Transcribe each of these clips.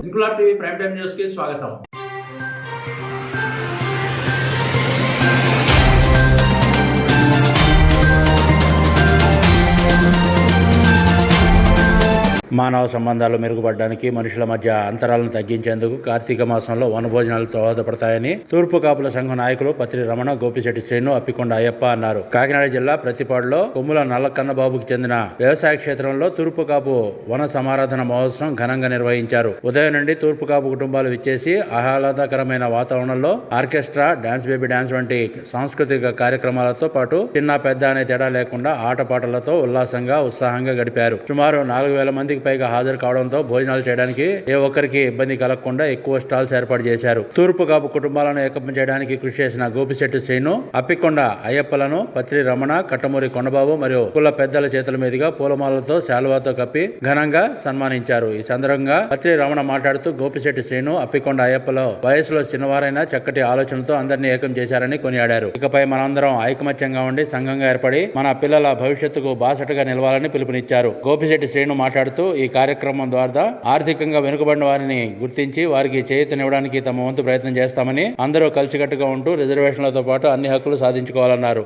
Inquilab TV prime time news కి స్వాగతం. మానవ సంబంధాలు మెరుగుపడడానికి, మనుషుల మధ్య అంతరాలను తగ్గించేందుకు కార్తీక మాసంలో వనభోజనాలు దోహదపడతాయని తూర్పు కాపుల సంఘం నాయకులు పత్రి రమణ, గోపిశెట్టి శ్రీను, అప్పికొండ అయ్యప్ప అన్నారు. కాకినాడ జిల్లా ప్రతిపాడులో కొమ్ముల నల్లకన్నబాబుకి చెందిన వ్యవసాయ క్షేత్రంలో తూర్పు కాపు వన సమారాధన మహోత్సవం ఘనంగా నిర్వహించారు. ఉదయం నుండి తూర్పు కాపు కుటుంబాలు విచ్చేసి ఆహ్లాదకరమైన వాతావరణంలో ఆర్కెస్ట్రా, డాన్స్ బేబీ డాన్స్ వంటి సాంస్కృతిక కార్యక్రమాలతో పాటు చిన్న పెద్ద అనే తేడా లేకుండా ఆటపాటలతో ఉల్లాసంగా, ఉత్సాహంగా గడిపారు. సుమారు 4,000 మందికి పైగా హాజరు కావడంతో భోజనాలు చేయడానికి ఏ ఒక్కరికి ఇబ్బంది కలగకుండా ఎక్కువ స్టాల్స్ ఏర్పాటు చేశారు. తూర్పు కాపు కుటుంబాలను ఏకం చేయడానికి కృషి చేసిన గోపిశెట్టి శ్రీను, అప్పికొండ అయ్యప్పలను పత్రి రమణ, కట్టమూరి కొండబాబు మరియు కుల పెద్దల చేతుల మీదుగా పూలమాలతో, శాలువాతో కప్పి ఘనంగా సన్మానించారు. ఈ సందర్భంగా పత్రి రమణ మాట్లాడుతూ గోపిశెట్టి శ్రీను, అప్పికొండ అయ్యప్పలో వయసులో చిన్నవారైనా చక్కటి ఆలోచనలతో అందరినీ ఏకం చేశారని కొనియాడారు. ఇకపై మనందరం ఐకమత్యంగా ఉండి సంఘంగా ఏర్పడి మన పిల్లల భవిష్యత్తుకు బాసటగా నిలవాలని పిలుపునిచ్చారు. గోపిశెట్టి శ్రీను మాట్లాడుతూ ఈ కార్యక్రమం ద్వారా ఆర్థికంగా వెనుకబడిన వారిని గుర్తించి వారికి చేయూతనివ్వడానికి తమ వంతు ప్రయత్నం చేస్తామని, అందరూ కలిసికట్టుగా ఉంటూ రిజర్వేషన్లతో పాటు అన్ని హక్కులు సాధించుకోవాలన్నారు.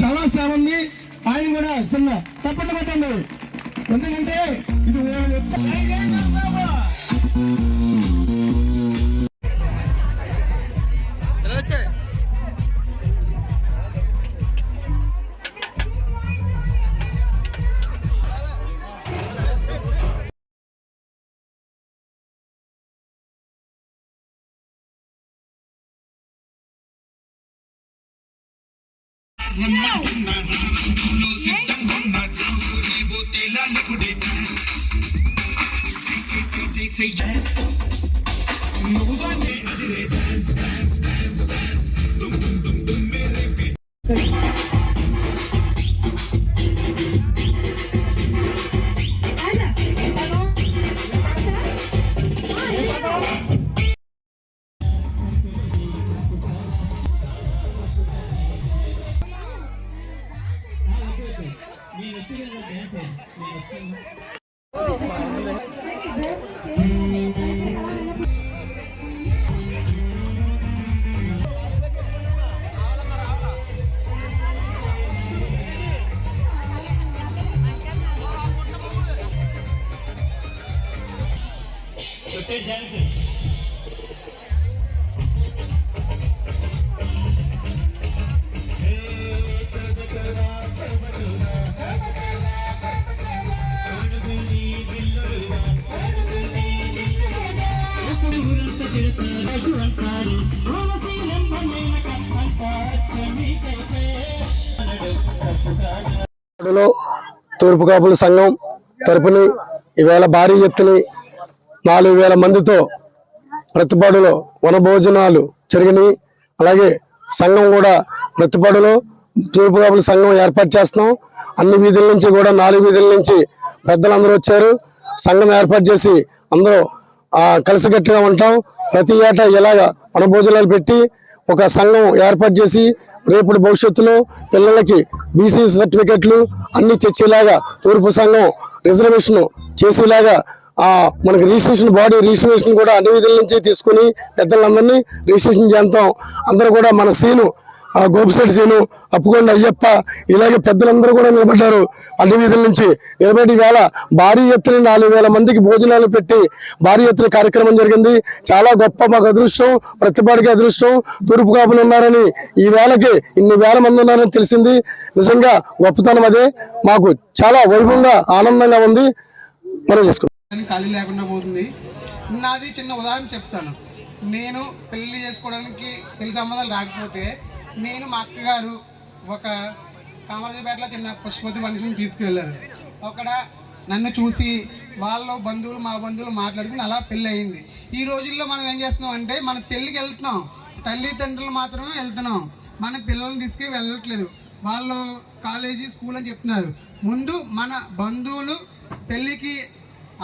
చాలా సేవ ఉంది. ఆయన కూడా చిన్న తప్పట్లు పెట్టండి, ఎందుకంటే ఇది తూర్పు కాపుల సంఘం తరపున ఈవేళ భారీ ఎత్తున 4,000 మందితో ప్రతిపాడులో వనభోజనాలు జరిగినాయి. అలాగే సంఘం కూడా ప్రతిపాడులో తూర్పు కాపుల సంఘం ఏర్పాటు చేస్తున్నాం. అన్ని వీధుల నుంచి కూడా 4 వీధుల నుంచి పెద్దలందరూ వచ్చారు. సంఘం ఏర్పాటు చేసి అందరూ కలిసికట్టుగా ఉంటాం. ప్రతి ఏటా ఇలాగ వనభోజనాలు పెట్టి ఒక సంఘం ఏర్పాటు చేసి రేపటి భవిష్యత్తులో పిల్లలకి బీసీ సర్టిఫికెట్లు అన్ని తెచ్చేలాగా తూర్పు సంఘం రిజర్వేషన్ చేసేలాగా మనకి రిజిస్ట్రేషన్ బాడీ రిజిస్ట్రేషన్ కూడా అన్ని విధుల నుంచి తీసుకుని పెద్దలందరినీ రిజిస్ట్రేషన్ చేద్దాం. అందరూ కూడా మన సీను ఆ గోపిశెట్టి శ్రీను, అప్పుకొండ అయ్యప్ప, ఇలాగే పెద్దలందరూ కూడా నిలబడ్డారు. అన్ని వీధుల నుంచి నిలబడి వేళ భారీ ఎత్తున 4,000 మందికి భోజనాలు పెట్టి భారీ ఎత్తున కార్యక్రమం జరిగింది. చాలా గొప్ప మాకు అదృష్టం, ప్రతిపాడికి అదృష్టం. తూర్పు కాపులు ఉన్నారని, ఈ వేళకి ఇన్ని వేల మంది ఉన్నారని తెలిసింది. నిజంగా గొప్పతనం అదే. మాకు చాలా వైభవంగా ఆనందంగా ఉంది. మనం చేసుకుంటాం. ఖాళీ లేకుండా పోతుంది. నాది చిన్న ఉదాహరణ చెప్తాను. నేను పెళ్లి చేసుకోవడానికి పెళ్లి సంబంధాలు రాకపోతే నేను మా అక్కగారు ఒక కామరాజపేటలో చిన్న పుష్పవతి ఫంక్షన్ తీసుకువెళ్ళారు. అక్కడ నన్ను చూసి వాళ్ళ బంధువులు మా బంధువులు మాట్లాడుకుని అలా పెళ్ళి అయింది. ఈ రోజుల్లో మనం ఏం చేస్తున్నాం అంటే మన పెళ్ళికి వెళ్తున్నాం, తల్లిదండ్రులు మాత్రమే వెళ్తున్నాం, మన పిల్లల్ని తీసుకు వెళ్ళట్లేదు. వాళ్ళు కాలేజీ స్కూల్ అని చెప్తున్నారు. ముందు మన బంధువులు పెళ్ళికి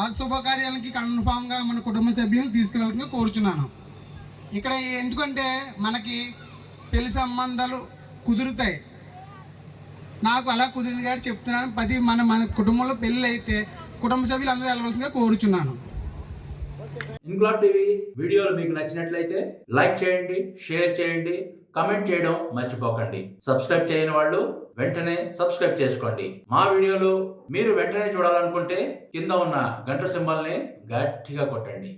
ఆ శుభకార్యాలకి కన్ఫామ్గా మన కుటుంబ సభ్యులను తీసుకువెళ్తుందిగా కోరుచున్నాను. ఇక్కడ ఎందుకంటే మనకి పెళ్లి సంబంధాలు కుదురుతాయి. నాకు అలా కుదిరింది కాబట్టి చెప్తున్నాను. మన కుటుంబంలో పెళ్ళి అయితే కుటుంబ సభ్యులు అందరూ వెళ్ళవలసిందిగా కోరుచున్నాను. ఇంక్లాబ్ టీవీ వీడియోలు మీకు నచ్చినట్లయితే లైక్ చేయండి, షేర్ చేయండి, కమెంట్ చేయడం మర్చిపోకండి. సబ్స్క్రైబ్ చేయని వాళ్ళు వెంటనే సబ్స్క్రైబ్ చేసుకోండి. మా వీడియోలు మీరు వెంటనే చూడాలనుకుంటే కింద ఉన్న గంట సింబల్ని గట్టిగా కొట్టండి.